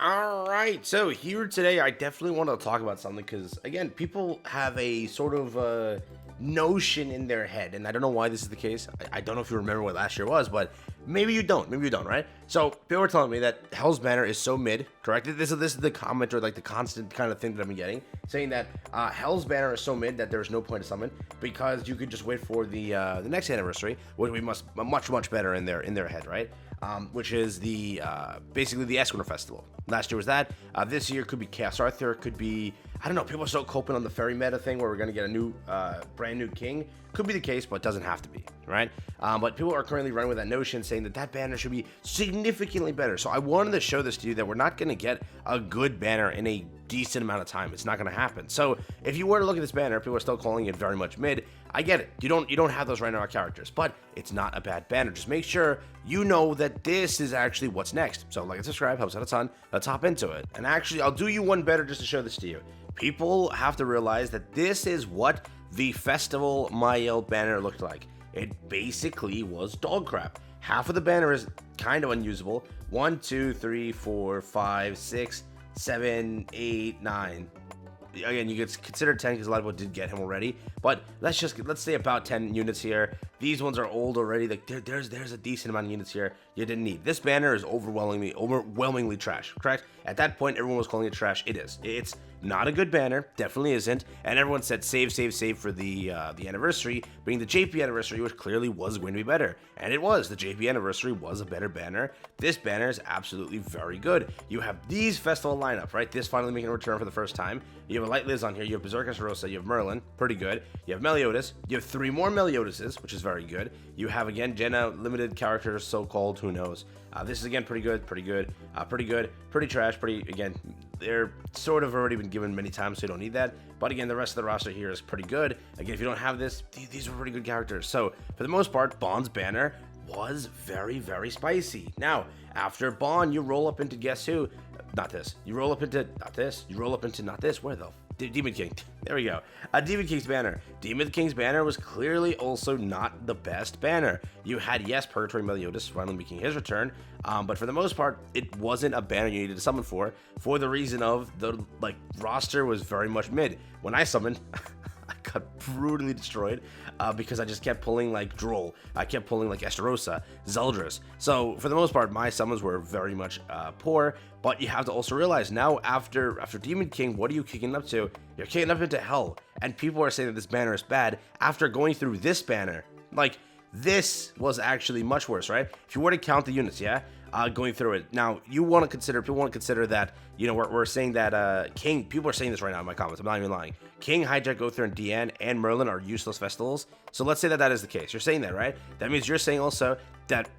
All right, so here today, I definitely want to talk about something because, again, people have a sort of notion in their head, and I don't know why this is the case. I don't know if you remember what last year was, but maybe you don't. Maybe you don't, right? So people were telling me that Hell's Banner is so mid, correct? This is the comment or like the constant kind of thing that I've been getting, saying that Hell's Banner is so mid that there's no point to summon because you could just wait for the next anniversary, which we must much better in their head, right? Which is the basically the Esquire Festival. Last year was that. This year could be Chaos Arthur. Could be, I don't know. People are still coping on the fairy meta thing where we're gonna get a new, brand new king. Could be the case, but doesn't have to be, right? But people are currently running with that notion, saying that banner should be significantly better. So I wanted to show this to you that we're not gonna get a good banner in a decent amount of time. It's not gonna happen. So if you were to look at this banner, people are still calling it very much mid. I get it. You don't have those right now characters, but it's not a bad banner. Just make sure you know that this is actually what's next. So like and subscribe, helps out a ton. Let's hop into it. And actually, I'll do you one better just to show this to you. People have to realize that this is what the Festival Mael banner looked like. It basically was dog crap. Half of the banner is kind of unusable. 1, 2, 3, 4, 5, 6, 7, 8, 9. Again, you could consider 10 because a lot of people did get him already, but let's say about 10 units here. These ones are old already. Like there's a decent amount of units here you didn't need. This banner is overwhelmingly trash, correct? At that point, everyone was calling it trash. It is. It's not a good banner, definitely isn't. And everyone said save for the anniversary, being the JP anniversary, which clearly was going to be better, and it was. The JP anniversary was a better banner. This banner is absolutely very good. You have these festival lineup, right? This finally making a return for the first time. You have a Light Liz on here. You have Berserker Rosa. You have Merlin, pretty good. You have Meliodas. You have 3 more Meliodases, which is very good. You have again Jenna limited characters, so-called. Who knows? This is again pretty good, pretty trash, again, they're sort of already been given many times, so you don't need that. But again, the rest of the roster here is pretty good. Again, if you don't have this, these are pretty good characters. So for the most part, Bond's banner was very spicy. Now, after Bond, you roll up into guess who? Not this. You roll up into not this. You roll up into not this. Where though? Demon King. There we go. Demon King's banner. Demon King's banner was clearly also not the best banner. You had, yes, Purgatory Meliodas finally making his return, but for the most part, it wasn't a banner you needed to summon for the reason of the roster was very much mid. When I summoned, I got brutally destroyed because I just kept pulling like Droll. I kept pulling like Estarossa, Zeldris. So for the most part, my summons were very much poor. But you have to also realize now after Demon King, what are you kicking up to? You're kicking up into Hell. And people are saying that this banner is bad after going through this banner. Like, this was actually much worse, right? If you were to count the units, yeah? Going through it. Now, people want to consider that, you know, we're saying that King, people are saying this right now in my comments, I'm not even lying. King, Hijack, Gother, and Deanne, and Merlin are useless festivals. So let's say that is the case. You're saying that, right? That means you're saying also that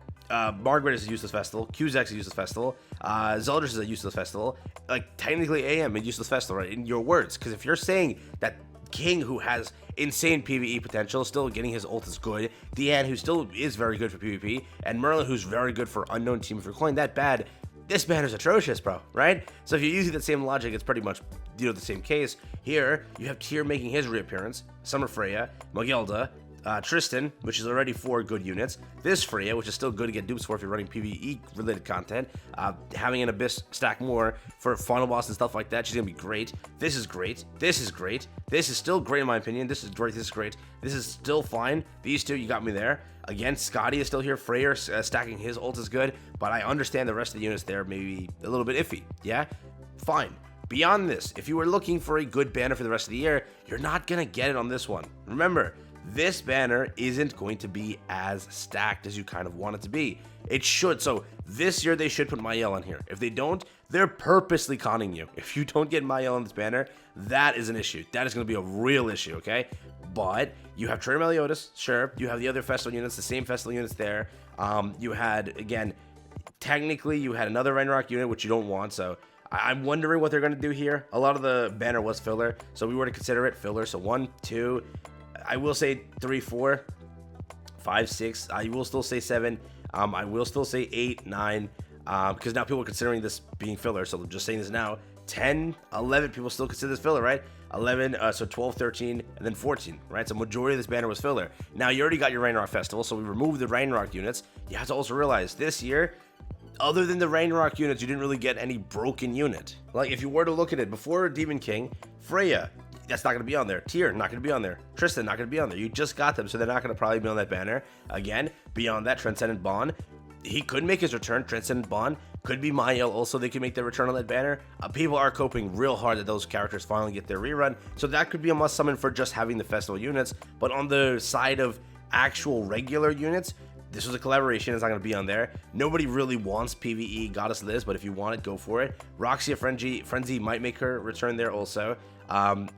Margaret is a useless festival, Cusack is a useless festival, Zeldris is a useless festival, like technically AM a useless festival, right? In your words, because if you're saying that King, who has insane PvE potential, still getting his ult is good, Deanne, who still is very good for PvP, and Merlin, who's very good for unknown team, if you're calling that bad, this banner's atrocious, bro, right? So if you're using that same logic, it's pretty much, you know, the same case. Here, you have Tyr making his reappearance, Summer Freya, Magelda, Tristan, which is already 4 good units. This Freya, which is still good to get dupes for if you're running PvE related content. Having an Abyss stack more for final boss and stuff like that, she's gonna be great. This is great. This is great. This is still great in my opinion. This is great. This is great. This is still fine. These two, you got me there. Again, Scotty is still here. Freyr stacking his ult is good, but I understand the rest of the units there may be a little bit iffy. Yeah, fine. Beyond this, if you were looking for a good banner for the rest of the year, you're not gonna get it on this one. Remember, this banner isn't going to be as stacked as you kind of want it to be. It should. So this year they should put Mael on here. If they don't, they're purposely conning you. If you don't get Mael on this banner, that is an issue. That is going to be a real issue, okay? But you have Trader Meliodas, sure. You have the other festival units, the same festival units there. You had, again, technically you had another Ragnarok unit, which you don't want, so I'm wondering what they're going to do here. A lot of the banner was filler, so we were to consider it filler. So 1, 2, I will say 3, 4, 5, 6. I will still say 7. I will still say 8, 9. Because now people are considering this being filler. So I'm just saying this now. 10, 11 people still consider this filler, right? 11, so 12, 13, and then 14, right? So majority of this banner was filler. Now you already got your Ragnarok Festival, so we removed the Ragnarok units. You have to also realize this year, other than the Ragnarok units, you didn't really get any broken unit. Like, if you were to look at it, before Demon King, Freya, that's not going to be on there. Tyr, not going to be on there. Tristan, not going to be on there. You just got them, so they're not going to probably be on that banner. Again, beyond that, Transcendent Bond, he could make his return. Transcendent Bond could be Mael. Also, they could make their return on that banner. People are coping real hard that those characters finally get their rerun, so that could be a must summon for just having the festival units. But on the side of actual regular units, this was a collaboration. It's not going to be on there. Nobody really wants PvE Goddess Liz, but if you want it, go for it. Roxia Frenzy might make her return there also.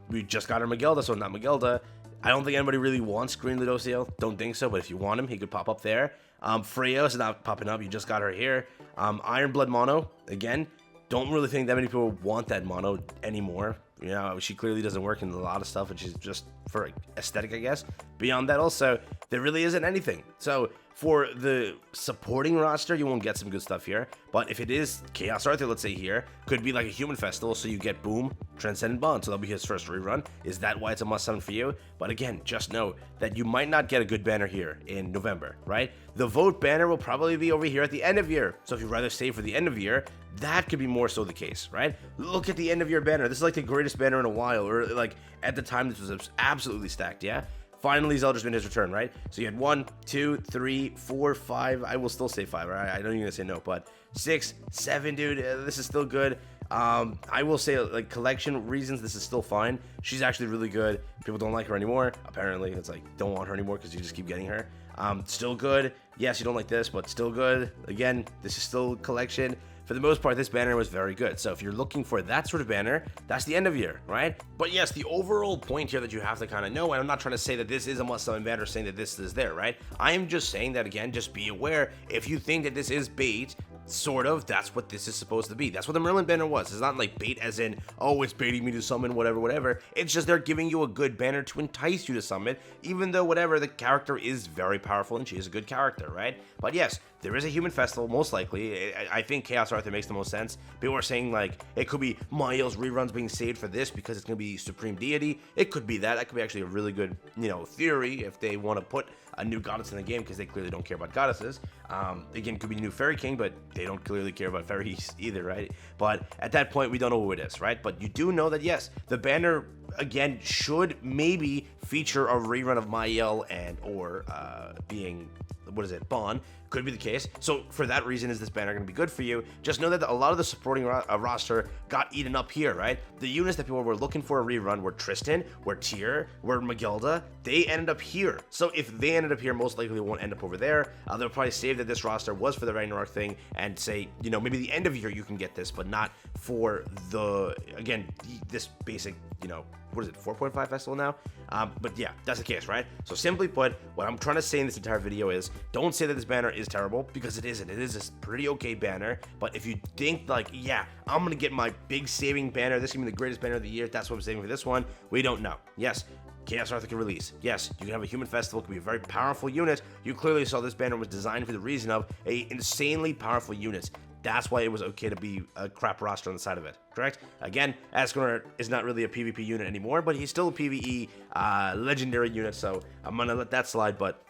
We just got her Magelda, so not Magelda. I don't think anybody really wants Green Ludociel. Don't think so, but if you want him, he could pop up there. Freya is not popping up. You just got her here. Iron Blood Mono, again, don't really think that many people want that mono anymore. You know, she clearly doesn't work in a lot of stuff, and she's just for aesthetic, I guess. Beyond that, also, there really isn't anything. So for the supporting roster, you won't get some good stuff here. But if it is Chaos Arthur, let's say here, could be like a human festival, so you get Boom, Transcendent Bond, so that'll be his first rerun. Is that why it's a must summon for you? But again, just know that you might not get a good banner here in November, right? The vote banner will probably be over here at the end of year. So if you'd rather save for the end of year, that could be more so the case, right? Look at the end of year banner. This is like the greatest banner in a while, or like at the time this was absolutely stacked, yeah? Finally, Zelda's made his return, right? So you had 1, 2, 3, 4, 5. I will still say 5, right? I don't even say no, but 6, 7, dude. This is still good. I will say, like, collection reasons, this is still fine. She's actually really good. People don't like her anymore. Apparently, it's like, don't want her anymore because you just keep getting her. Still good. Yes, you don't like this, but still good. Again, this is still collection. For the most part, this banner was very good. So if you're looking for that sort of banner, that's the end of year, right? But yes, the overall point here that you have to kind of know, and I'm not trying to say that this is a must-summon banner, saying that this is there, right? I am just saying that, again, just be aware. If you think that this is bait, sort of, that's what this is supposed to be. That's what the Merlin banner was. It's not like bait as in, oh, it's baiting me to summon, whatever. It's just they're giving you a good banner to entice you to summon, even though whatever, the character is very powerful and she is a good character, right? But yes, there is a human festival, most likely. I think Chaos Arthur makes the most sense. People are saying, like, it could be Mael's reruns being saved for this because it's going to be Supreme Deity. It could be that. That could be actually a really good, you know, theory if they want to put a new goddess in the game because they clearly don't care about goddesses. Again, it could be the new Fairy King, but they don't clearly care about fairies either, right? But at that point, we don't know who it is, right? But you do know that, yes, the banner, again, should maybe feature a rerun of Mael and or being, what is it, Bond. Could be the case. So for that reason, is this banner going to be good for you? Just know that a lot of the supporting roster got eaten up here, right? The units that people were looking for a rerun were Tristan, were Tyr, were Magelda. They ended up here. So if they ended up here, most likely they won't end up over there. They'll probably save that this roster was for the Ragnarok thing and say, you know, maybe the end of year you can get this, but not for the, again, this basic, you know, what is it, 4.5 festival now? But yeah, that's the case, right? So simply put, what I'm trying to say in this entire video is, don't say that this banner is terrible, because it isn't. It is a pretty okay banner, but if you think like, yeah, I'm gonna get my big saving banner, this is gonna be the greatest banner of the year, that's what I'm saving for this one, we don't know. Yes, Chaos Arthur can release. Yes, you can have a human festival, it can be a very powerful unit. You clearly saw this banner was designed for the reason of a insanely powerful unit. That's why it was okay to be a crap roster on the side of it, correct? Again, Asgore is not really a PvP unit anymore, but he's still a PvE legendary unit, so I'm gonna let that slide, but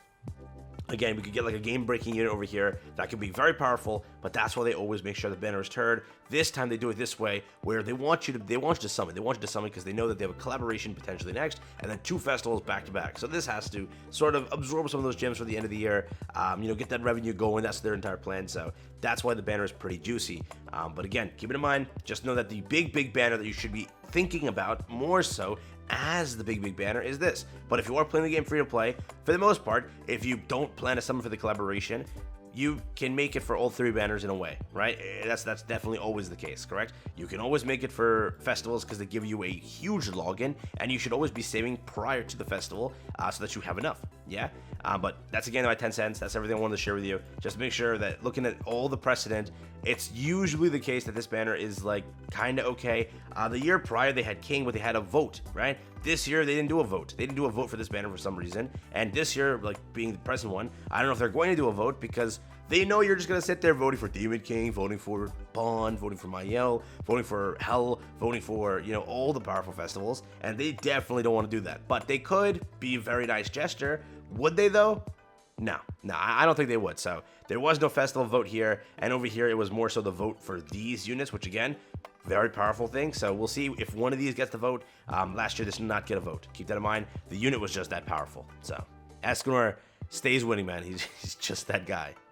again, we could get like a game-breaking unit over here that could be very powerful, but that's why they always make sure the banner is turned. This time they do it this way, where they want you to summon. They want you to summon because they know that they have a collaboration potentially next, and then 2 festivals back to back. So this has to sort of absorb some of those gems for the end of the year. You know, get that revenue going. That's their entire plan. So that's why the banner is pretty juicy. But again, keep it in mind. Just know that the big banner that you should be thinking about more so as the big banner is this. But if you are playing the game free to play, for the most part, if you don't plan to summon for the collaboration, you can make it for all 3 banners in a way, right? That's definitely always the case, correct? You can always make it for festivals because they give you a huge login, and you should always be saving prior to the festival so that you have enough, yeah? But that's, again, my 10 cents. That's everything I wanted to share with you. Just make sure that looking at all the precedent, it's usually the case that this banner is, like, kind of okay. The year prior, they had King, but they had a vote, right? This year, they didn't do a vote. They didn't do a vote for this banner for some reason. And this year, like, being the present one, I don't know if they're going to do a vote because they know you're just going to sit there voting for Demon King, voting for Bond, voting for Mael, voting for Hell, voting for, you know, all the powerful festivals. And they definitely don't want to do that. But they could be a very nice gesture. Would they, though? No, I don't think they would. So there was no festival vote here, and over here it was more so the vote for these units, which again, very powerful thing. So we'll see if one of these gets the vote. Last year this did not get a vote. Keep that in mind. The unit was just that powerful. So Escanor stays winning, man. He's just that guy.